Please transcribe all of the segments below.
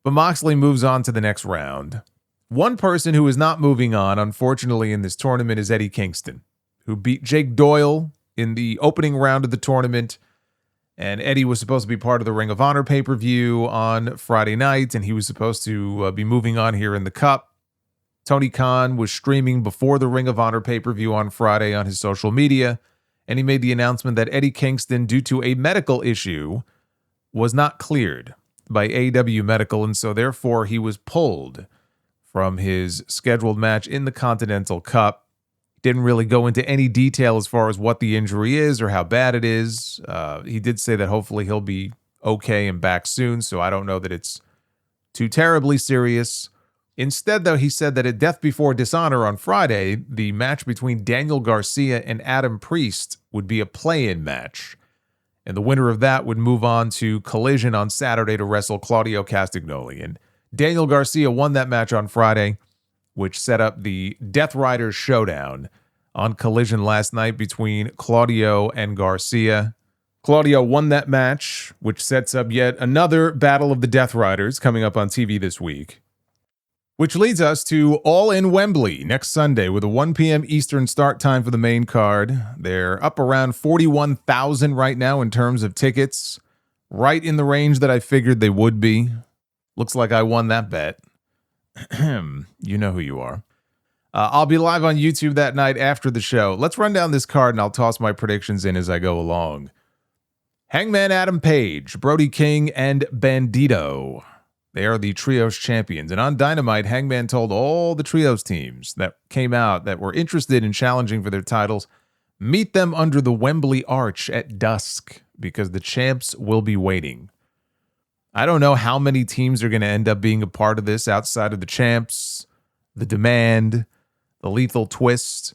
But Moxley moves on to the next round. One person who is not moving on, unfortunately, in this tournament is Eddie Kingston, who beat Jake Doyle in the opening round of the tournament. And Eddie was supposed to be part of the Ring of Honor pay-per-view on Friday night, and he was supposed to be moving on here in the Cup. Tony Khan was streaming before the Ring of Honor pay-per-view on Friday on his social media, and he made the announcement that Eddie Kingston, due to a medical issue, was not cleared by AEW Medical, and so therefore he was pulled from his scheduled match in the Continental Cup. Didn't really go into any detail as far as what the injury is or how bad it is. He did say that hopefully he'll be okay and back soon, so I don't know that it's too terribly serious. Instead, though, he said that at Death Before Dishonor on Friday, the match between Daniel Garcia and Adam Priest would be a play-in match. And the winner of that would move on to Collision on Saturday to wrestle Claudio Castagnoli. And Daniel Garcia won that match on Friday, which set up the Death Riders showdown on Collision last night between Claudio and Garcia. Claudio won that match, which sets up yet another Battle of the Death Riders coming up on TV this week. Which leads us to All In Wembley next Sunday with a 1 p.m. Eastern start time for the main card. They're up around 41,000 right now in terms of tickets. Right in the range that I figured they would be. Looks like I won that bet. You know who you are. I'll be live on YouTube that night after the show. Let's run down this card and I'll toss my predictions in as I go along. Hangman Adam Page, Brody King, and Bandito. They are the Trios champions. And on Dynamite, Hangman told all the Trios teams that came out that were interested in challenging for their titles, meet them under the Wembley Arch at dusk because the champs will be waiting. I don't know how many teams are going to end up being a part of this outside of the champs, the Demand, the Lethal Twist,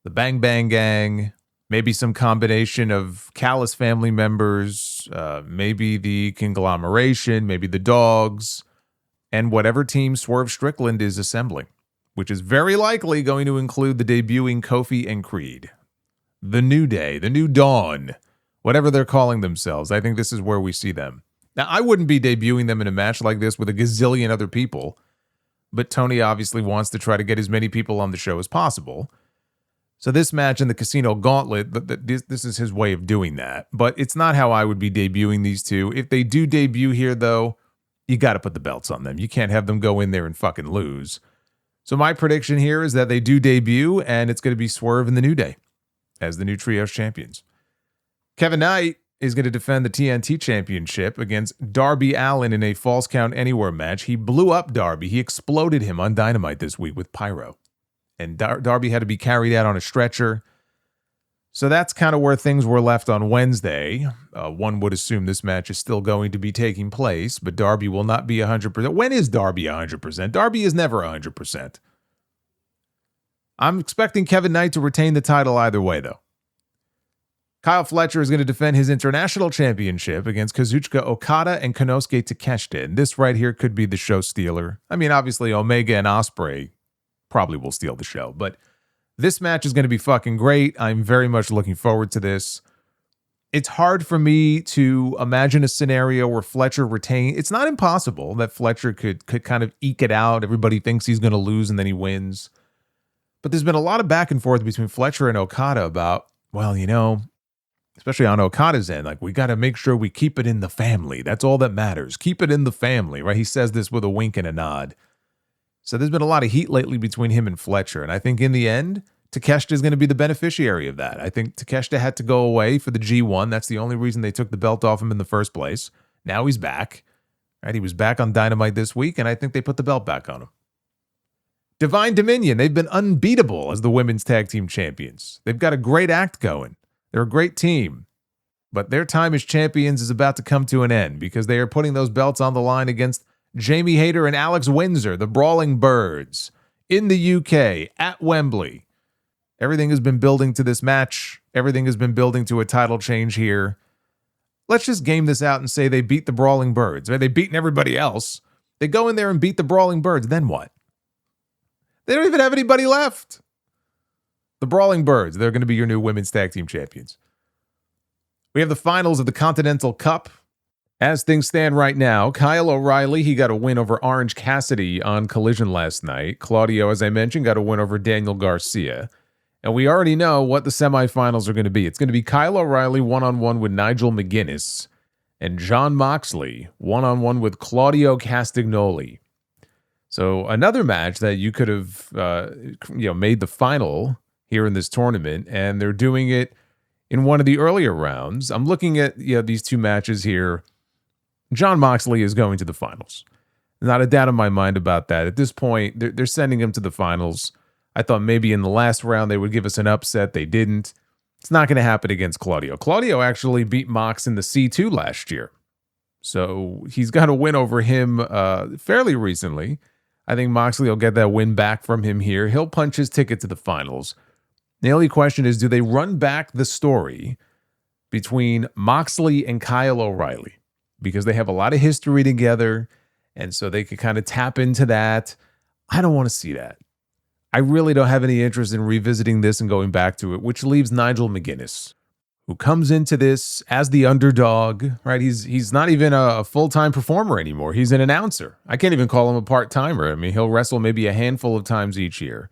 the Bang Bang Gang, maybe some combination of Callis family members, maybe the Conglomeration, maybe the Dogs, and whatever team Swerve Strickland is assembling, which is very likely going to include the debuting Kofi and Creed. The New Day, the New Dawn, whatever they're calling themselves. I think this is where we see them. Now, I wouldn't be debuting them in a match like this with a gazillion other people, but Tony obviously wants to try to get as many people on the show as possible. So this match in the Casino Gauntlet, this is his way of doing that. But it's not how I would be debuting these two. If they do debut here, though, you got to put the belts on them. You can't have them go in there and fucking lose. So my prediction here is that they do debut, and it's going to be Swerve and the New Day as the new Trios champions. Kevin Knight is going to defend the TNT Championship against Darby Allin in a Falls Count Anywhere match. He blew up Darby. He exploded him on Dynamite this week with Pyro. And Darby had to be carried out on a stretcher. So that's kind of where things were left on Wednesday. One would assume this match is still going to be taking place, but Darby will not be 100%. When is Darby 100%? Darby is never 100%. I'm expecting Kevin Knight to retain the title either way, though. Kyle Fletcher is going to defend his international championship against Kazuchika Okada and Konosuke Takeshita. And this right here could be the show stealer. I mean, obviously, Omega and Ospreay probably will steal the show, but this match is going to be fucking great. I'm very much looking forward to this. It's hard for me to imagine a scenario where Fletcher retains. It's not impossible that Fletcher could kind of eke it out. Everybody thinks he's going to lose and then he wins. But there's been a lot of back and forth between Fletcher and Okada about, well, you know, especially on Okada's end, like, we got to make sure we keep it in the family. That's all that matters. Keep it in the family, right? He says this with a wink and a nod. So there's been a lot of heat lately between him and Fletcher. And I think in the end, Takeshita is going to be the beneficiary of that. I think Takeshita had to go away for the G1. That's the only reason they took the belt off him in the first place. Now he's back. Right? He was back on Dynamite this week, and I think they put the belt back on him. Divine Dominion, they've been unbeatable as the women's tag team champions. They've got a great act going. They're a great team. But their time as champions is about to come to an end because they are putting those belts on the line against Jamie Hayter and Alex Windsor, the Brawling Birds, in the UK, at Wembley. Everything has been building to this match. Everything has been building to a title change here. Let's just game this out and say they beat the Brawling Birds. They've beaten everybody else. They go in there and beat the Brawling Birds. Then what? They don't even have anybody left. The Brawling Birds, they're going to be your new women's tag team champions. We have the finals of the Continental Cup. As things stand right now, Kyle O'Reilly, he got a win over Orange Cassidy on Collision last night. Claudio, as I mentioned, got a win over Daniel Garcia. And we already know what the semifinals are going to be. It's going to be Kyle O'Reilly one-on-one with Nigel McGuinness and Jon Moxley one-on-one with Claudio Castagnoli. So another match that you could have made the final here in this tournament, and they're doing it in one of the earlier rounds. I'm looking at these two matches here. Jon Moxley is going to the finals. Not a doubt in my mind about that. At this point, they're sending him to the finals. I thought maybe in the last round they would give us an upset. They didn't. It's not going to happen against Claudio. Claudio actually beat Mox in the C2 last year. So he's got a win over him fairly recently. I think Moxley will get that win back from him here. He'll punch his ticket to the finals. The only question is, do they run back the story between Moxley and Kyle O'Reilly? Because they have a lot of history together, and so they could kind of tap into that. I don't want to see that. I really don't have any interest in revisiting this and going back to it, which leaves Nigel McGuinness, who comes into this as the underdog, right? He's not even a full-time performer anymore. He's an announcer. I can't even call him a part-timer. I mean, he'll wrestle maybe a handful of times each year.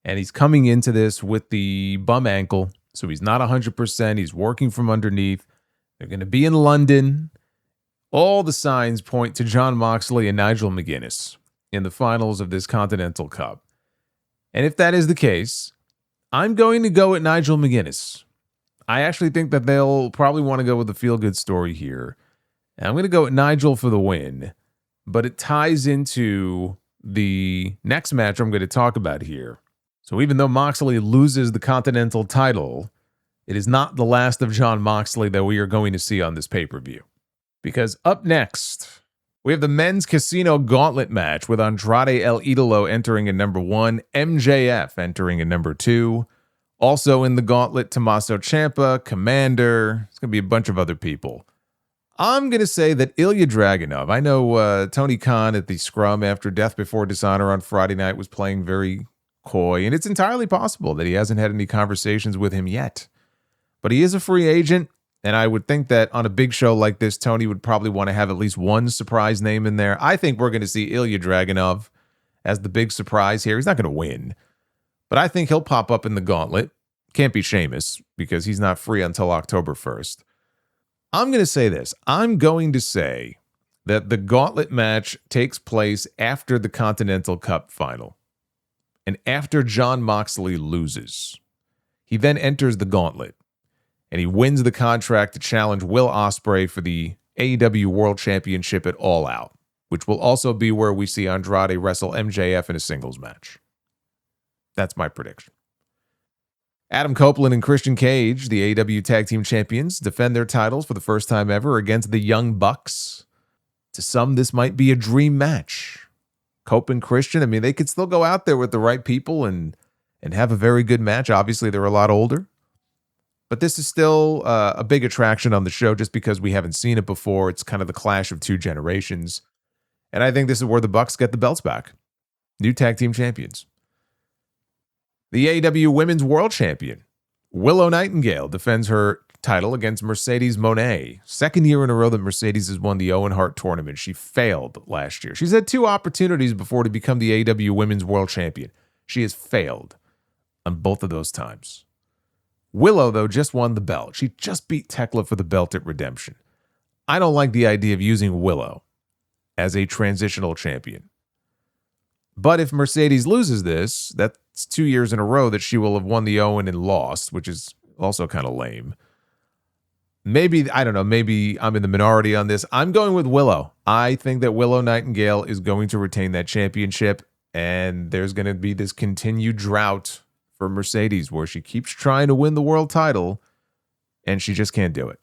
And he's coming into this with the bum ankle, so he's not 100%. He's working from underneath. They're going to be in London. All the signs point to Jon Moxley and Nigel McGuinness in the finals of this Continental Cup. And if that is the case, I'm going to go at Nigel McGuinness. I actually think that they'll probably want to go with the feel-good story here. And I'm going to go at Nigel for the win. But it ties into the next match I'm going to talk about here. So even though Moxley loses the Continental title, it is not the last of Jon Moxley that we are going to see on this pay-per-view. Because up next, we have the men's Casino Gauntlet match with Andrade El Idolo entering in number 1, MJF entering in number 2. Also in the Gauntlet, Tommaso Ciampa, Commander. It's going to be a bunch of other people. I'm going to say that Ilya Dragunov, I know Tony Khan at the Scrum after Death Before Dishonor on Friday night was playing very coy, and it's entirely possible that he hasn't had any conversations with him yet. But he is a free agent. And I would think that on a big show like this, Tony would probably want to have at least one surprise name in there. I think we're going to see Ilya Dragunov as the big surprise here. He's not going to win, but I think he'll pop up in the Gauntlet. Can't be Sheamus because he's not free until October 1st. I'm going to say this. I'm going to say that the Gauntlet match takes place after the Continental Cup final and after Jon Moxley loses. He then enters the Gauntlet. And he wins the contract to challenge Will Ospreay for the AEW World Championship at All Out, which will also be where we see Andrade wrestle MJF in a singles match. That's my prediction. Adam Copeland and Christian Cage, the AEW Tag Team Champions, defend their titles for the first time ever against the Young Bucks. To some, this might be a dream match. Cope and Christian, I mean, they could still go out there with the right people and have a very good match. Obviously, they're a lot older. But this is still a big attraction on the show just because we haven't seen it before. It's kind of the clash of two generations. And I think this is where the Bucks get the belts back. New tag team champions. The AEW Women's World Champion, Willow Nightingale, defends her title against Mercedes Moné. Second year in a row that Mercedes has won the Owen Hart tournament. She failed last year. She's had 2 opportunities before to become the AEW Women's World Champion. She has failed on both of those times. Willow, though, just won the belt. She just beat Tekla for the belt at Redemption. I don't like the idea of using Willow as a transitional champion. But if Mercedes loses this, that's 2 years in a row that she will have won the Owen and lost, which is also kind of lame. Maybe, I don't know, maybe I'm in the minority on this. I'm going with Willow. I think that Willow Nightingale is going to retain that championship, and there's going to be this continued drought for Mercedes where she keeps trying to win the world title, and she just can't do it.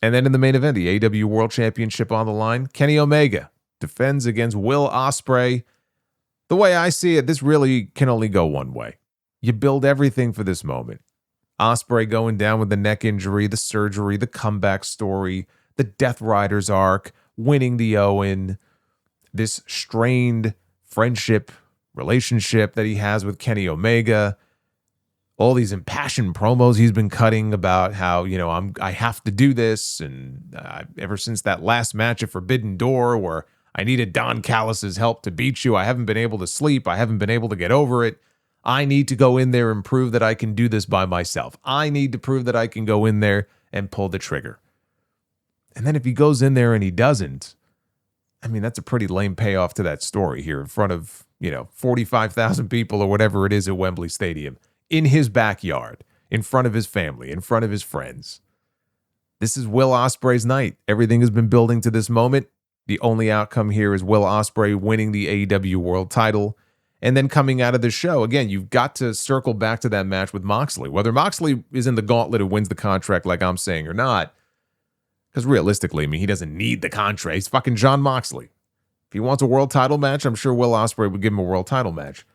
And then in the main event, the AEW World Championship on the line, Kenny Omega defends against Will Ospreay. The way I see it, this really can only go one way. You build everything for this moment. Ospreay going down with the neck injury, the surgery, the comeback story, the Death Riders arc, winning the Owen, this strained friendship relationship that he has with Kenny Omega. all these impassioned promos he's been cutting about how, I have to do this. And ever since that last match at Forbidden Door where I needed Don Callis' help to beat you, I haven't been able to sleep. I haven't been able to get over it. I need to go in there and prove that I can do this by myself. I need to prove that I can go in there and pull the trigger. And then if he goes in there and he doesn't, that's a pretty lame payoff to that story here in front of, 45,000 people or whatever it is at Wembley Stadium, in his backyard, in front of his family, in front of his friends. This is Will Ospreay's night. Everything has been building to this moment. The only outcome here is Will Ospreay winning the AEW World title. And then coming out of the show, again, you've got to circle back to that match with Moxley. Whether Moxley is in the gauntlet and wins the contract like I'm saying or not, because realistically, he doesn't need the contract. He's fucking Jon Moxley. If he wants a world title match, I'm sure Will Ospreay would give him a world title match.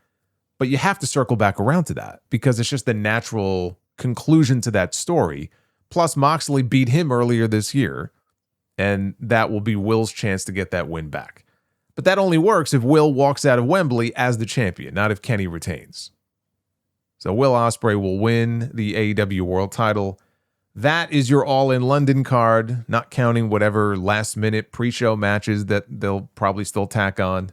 But you have to circle back around to that because it's just the natural conclusion to that story. Plus, Moxley beat him earlier this year, and that will be Will's chance to get that win back. But that only works if Will walks out of Wembley as the champion, not if Kenny retains. So Will Ospreay will win the AEW World title. That is your All In London card, not counting whatever last-minute pre-show matches that they'll probably still tack on.